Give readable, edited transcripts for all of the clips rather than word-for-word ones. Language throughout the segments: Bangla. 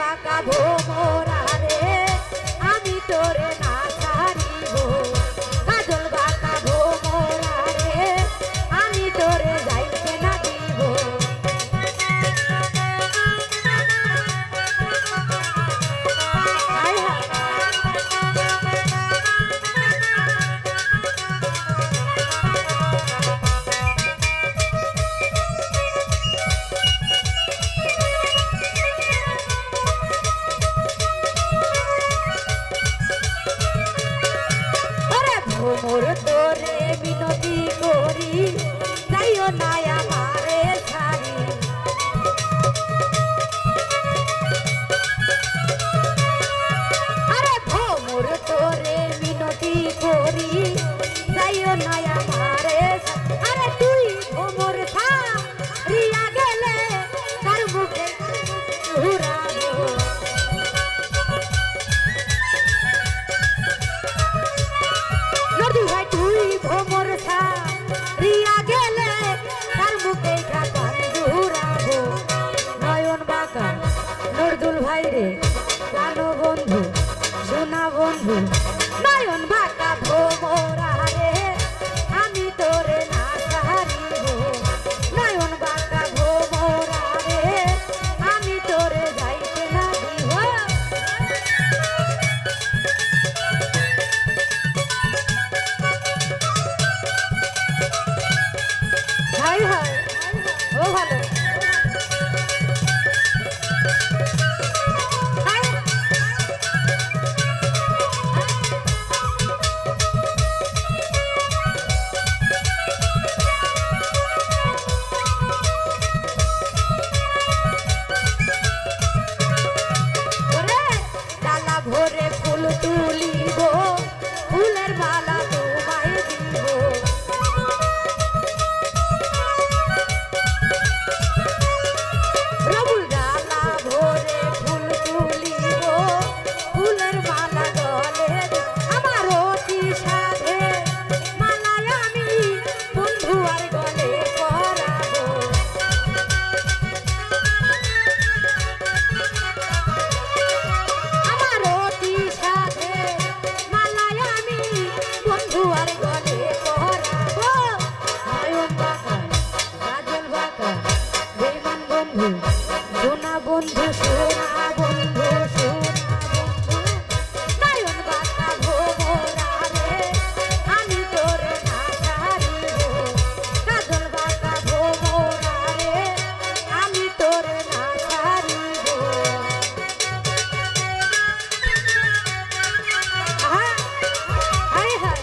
বাঁকা ভোমরা রে আমি তোরে না ছাড়িব কাজল বাঁকা ভোমরা রে আমি তোরে যাইতে না দিব মোর তোরে বিনতি করি যাইও না আমারে ছাড়ি আরে ভোমর তোরে বিনতি করি যাইও না আমারে আরে তুই ভোমর রিয়া গেলে তার মুখে ঘুরাবো তুই ভোমর রিয়া গেলে তার মুখে কান ঘুরাবো নয়ন বাঁকা নজরুল ভাই রে কানো বন্ধু সোনা বন্ধু নয়ন বাঁকা ভোমরা রে আমি তোরে না ছাড়িব নয়ন বাঁকা ভোমরা রে আমি তোরে যাইতে না দিব হাই হাই ও ভালো ডালা ভরে ফুল তুলিব ফুলের মালা তোমায় দিব সোনা বন্ধু সোনা বন্ধু নয়ন বাঁকা ভোমরা রে আমি তোরে না ছাড়িব কাজল বাঁকা ভোমরা রে আমি তোরে না ছাড়িব হায় হায়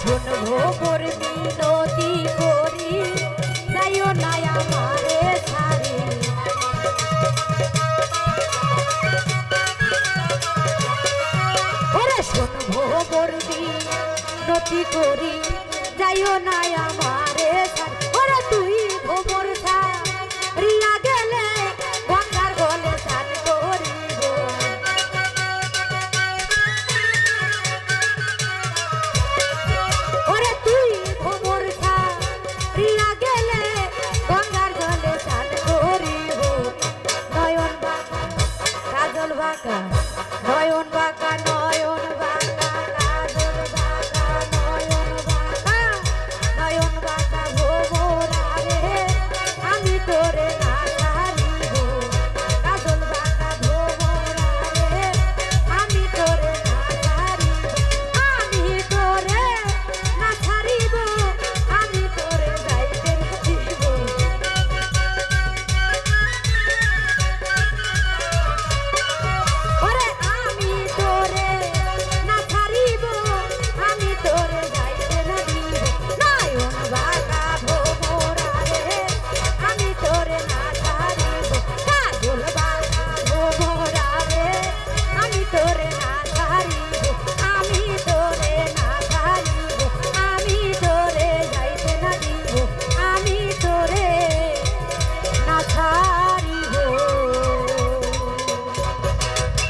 শুনবো মোর মিনতি করি যাইও না আমারে ছাড়ি ওরে শুনবো মোর মিনতি করি যাইও না আমারে ছাড়ি ওরে তুই ভোমর রিয়া গেলে গঙ্গার গলে স্নান করিব ওরে তুই ভোমর রিয়া গেলে গঙ্গার জলে স্নান করিব নয়ন বাঁকা কাজল বাঁকা নয়ন বাঁকা নয়ন বাঁকা কাজল বাঁকা নয়ন বাঁকা নয়ন বাঁকা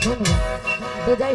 ধন্যবাদ। তো যাই